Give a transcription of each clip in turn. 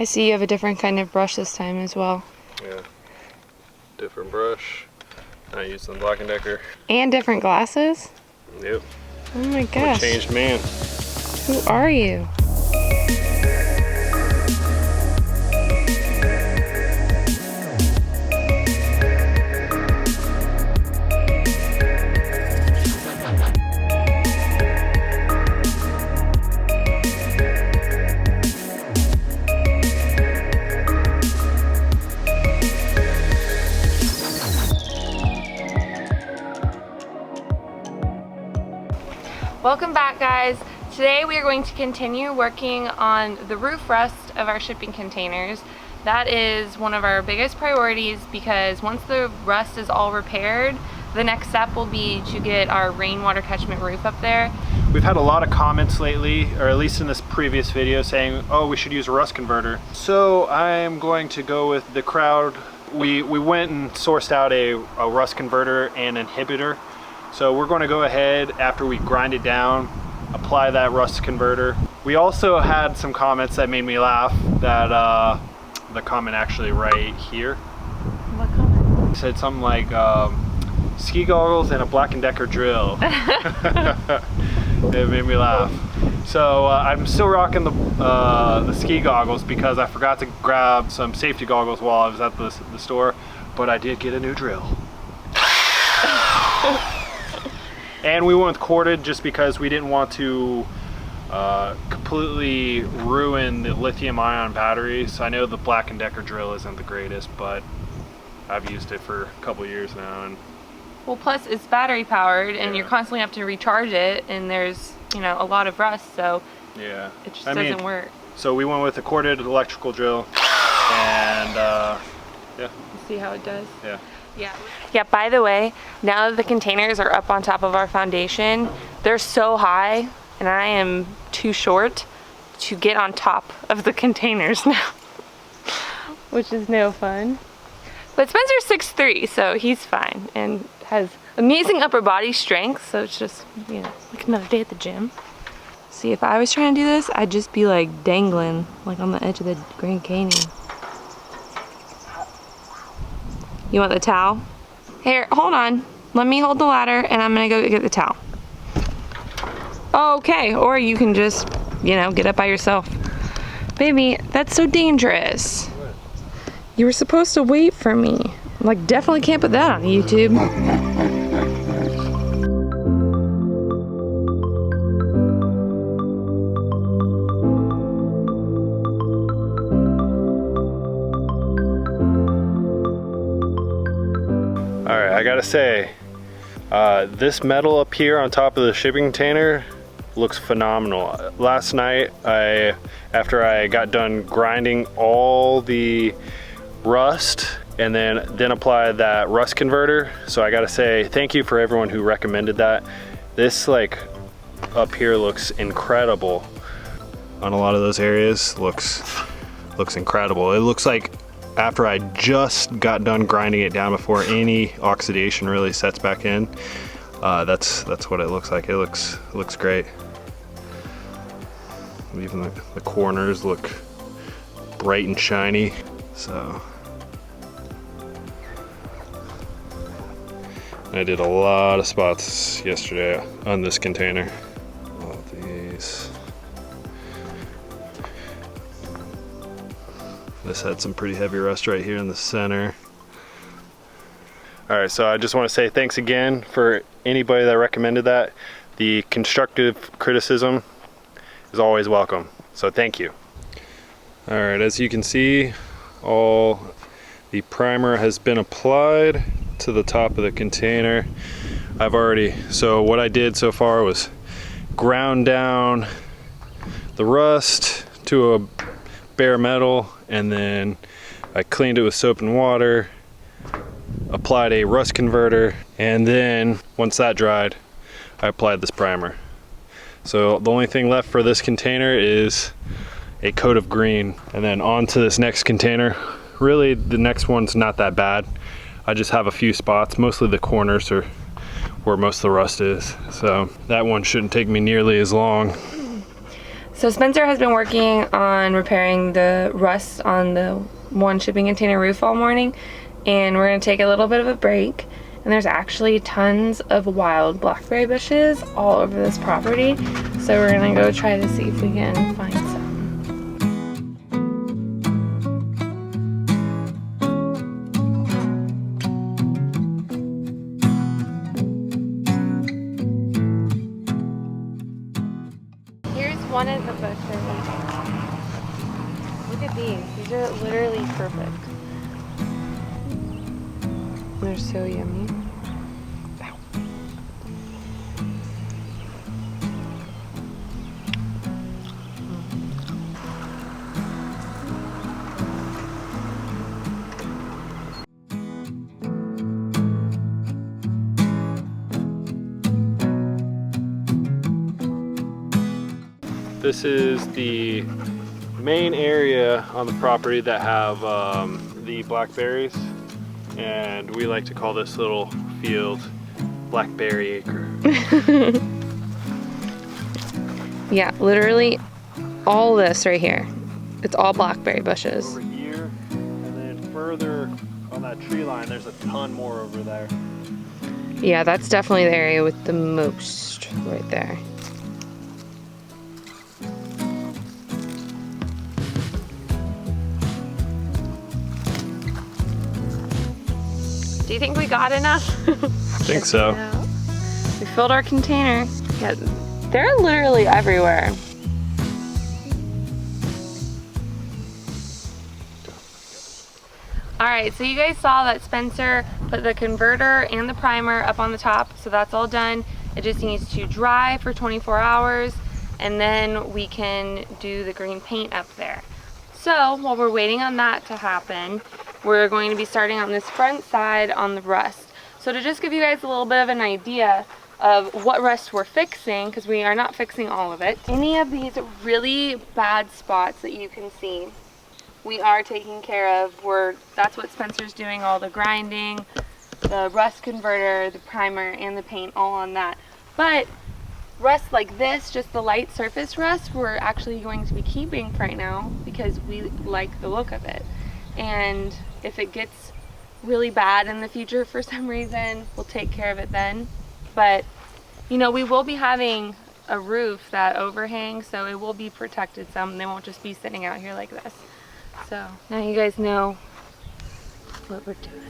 I see you have a different kind of brush this time as well. Yeah, different brush. I used some Black & Decker. And different glasses? Yep. Oh my gosh. I'm a changed man. Who are you? Welcome back, guys. Today we are going to continue working on the roof rust of our shipping containers. That is one of our biggest priorities because once the rust is all repaired, the next step will be to get our rainwater catchment roof up there. We've had a lot of comments lately, or at least in this previous video, saying, oh, we should use a rust converter. So I'm going to go with the crowd. We went and sourced out a rust converter and inhibitor. So we're going to go ahead after we grind it down, apply that rust converter. We also had some comments that made me laugh, that the comment actually right here. What comment? It said something like ski goggles and a Black & Decker drill. It made me laugh. So I'm still rocking the ski goggles because I forgot to grab some safety goggles while I was at the store, but I did get a new drill. And we went with corded just because we didn't want to completely ruin the lithium ion batteries. I know the Black & Decker drill isn't the greatest, but I've used it for a couple years now. And well, plus it's battery powered and you constantly have to recharge it, and there's, you know, a lot of rust, so yeah, it just doesn't work. So we went with a corded electrical drill, and yeah. Let's see how it does. Yeah. Yeah, by the way, now that the containers are up on top of our foundation, they're so high and I am too short to get on top of the containers now, which is no fun. But Spencer's 6'3", so he's fine and has amazing upper body strength, so it's just, you know, like another day at the gym. See, if I was trying to do this, I'd just be like dangling, like on the edge of the Grand Canyon. You want the towel? Here, hold on. Let me hold the ladder and I'm gonna go get the towel. Okay, or you can just, you know, get up by yourself. Baby, that's so dangerous. You were supposed to wait for me. Like, definitely can't put that on YouTube. Alright, I gotta say, this metal up here on top of the shipping container looks phenomenal. Last night, after I got done grinding all the rust and then applied that rust converter, so I gotta say thank you for everyone who recommended that. This, like, up here looks incredible. On a lot of those areas, looks incredible. It looks like after I just got done grinding it down before any oxidation really sets back in. That's what it looks like. It looks great. Even the corners look bright and shiny. So I did a lot of spots yesterday on this container. All of these. This had some pretty heavy rust right here in the center. All right, so I just want to say thanks again for anybody that recommended that. The constructive criticism is always welcome, so thank you. All right, as you can see, all the primer has been applied to the top of the container. So what I did so far was ground down the rust to a bare metal, and then I cleaned it with soap and water, applied a rust converter, and then once that dried, I applied this primer. So the only thing left for this container is a coat of green, and then on to this next container. Really, the next one's not that bad. I just have a few spots, mostly the corners are where most of the rust is. So that one shouldn't take me nearly as long. So Spencer has been working on repairing the rust on the one shipping container roof all morning, and we're gonna take a little bit of a break. And there's actually tons of wild blackberry bushes all over this property, so we're gonna go try to see if we can find some. Here's one of the bushes. Look at these. These are literally perfect. They're so yummy. Ow. This is the main area on the property that have the blackberries, and we like to call this little field Blackberry Acre. Yeah, literally all this right here. It's all blackberry bushes. Over here, and then further on that tree line, there's a ton more over there. Yeah, that's definitely the area with the most right there. Do you think we got enough? I think so. Yeah. We filled our container. Yeah, they're literally everywhere. All right, so you guys saw that Spencer put the converter and the primer up on the top, so that's all done. It just needs to dry for 24 hours, and then we can do the green paint up there. So while we're waiting on that to happen, we're going to be starting on this front side on the rust. So to just give you guys a little bit of an idea of what rust we're fixing, because we are not fixing all of it, any of these really bad spots that you can see, we are taking care of. That's what Spencer's doing, all the grinding, the rust converter, the primer, and the paint, all on that. But rust like this, just the light surface rust, we're actually going to be keeping for right now because we like the look of it. And if it gets really bad in the future for some reason, we'll take care of it then. But you know, we will be having a roof that overhangs, so it will be protected some. They won't just be sitting out here like this. So now you guys know what we're doing.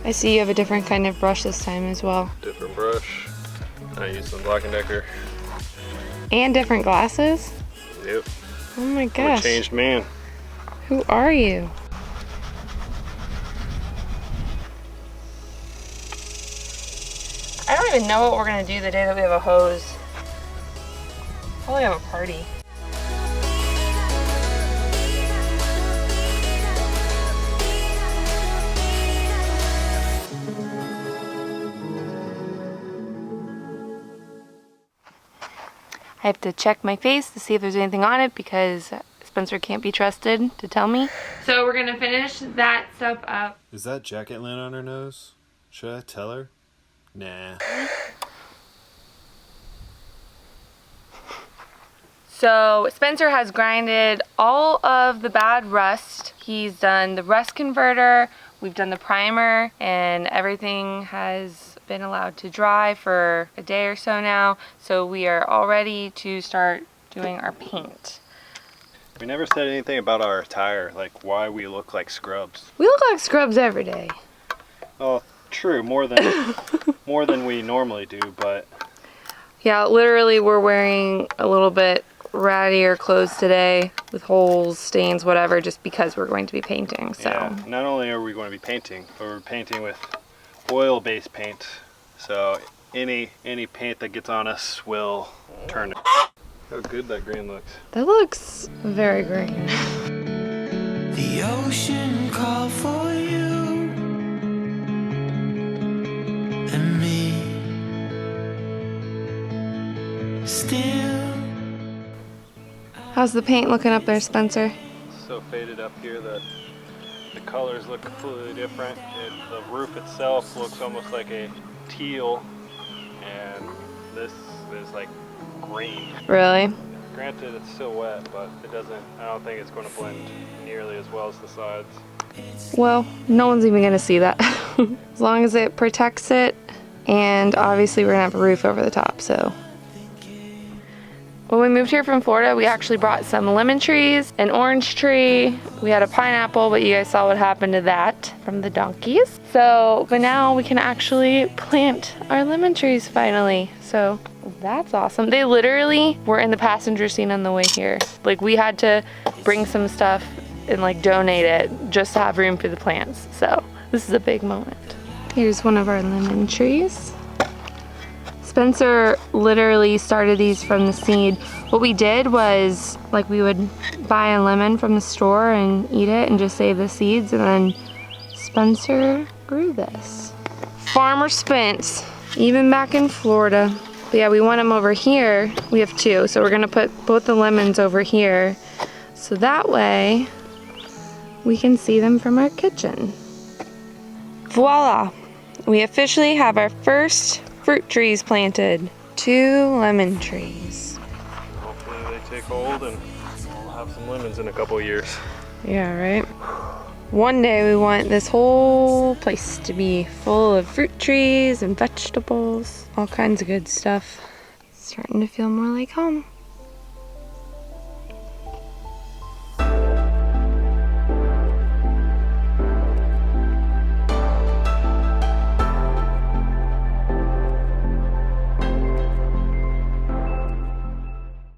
I see you have a different kind of brush this time as well. Different brush. I use some Black & Decker. And different glasses? Yep. Oh my I'm gosh. a changed man. Who are you? I don't even know what we're gonna do the day that we have a hose. Probably have a party. I have to check my face to see if there's anything on it because Spencer can't be trusted to tell me. So we're gonna finish that stuff up. Is that jacket land on her nose? Should I tell her? Nah. So Spencer has grinded all of the bad rust. He's done the rust converter, we've done the primer, and everything has been allowed to dry for a day or so now. So we are all ready to start doing our paint. We never said anything about our attire, like why we look like scrubs. We look like scrubs every day. Oh, true, more than we normally do, but Yeah, literally we're wearing a little bit rattier clothes today with holes, stains, whatever, just because we're going to be painting. So yeah, not only are we going to be painting, but we're painting with oil-based paint. So any paint that gets on us will turn it. How good that green looks. that looks very green. The ocean called for you and me. Still, How's the paint looking up there, Spencer? so faded up here that the colors look completely different. The roof itself looks almost like a teal, and this is like green. Really? Granted, it's still wet, but I don't think it's going to blend nearly as well as the sides. Well, no one's even gonna see that. As long as it protects it, and obviously we're gonna have a roof over the top, so. When we moved here from Florida, we actually brought some lemon trees, an orange tree, we had a pineapple, but you guys saw what happened to that from the donkeys. So, but now we can actually plant our lemon trees finally. So that's awesome. They literally were in the passenger seat on the way here. Like we had to bring some stuff and like donate it just to have room for the plants. So this is a big moment. Here's one of our lemon trees. Spencer literally started these from the seed. What we did was, like, we would buy a lemon from the store and eat it and just save the seeds, and then Spencer grew this. Farmer Spence, even back in Florida. But yeah, we want them over here. We have two, so we're gonna put both the lemons over here, so that way we can see them from our kitchen. Voila! We officially have our first fruit trees planted. 2 lemon trees. Hopefully they take hold and we'll have some lemons in a couple of years. Yeah, right? One day we want this whole place to be full of fruit trees and vegetables, all kinds of good stuff. Starting to feel more like home.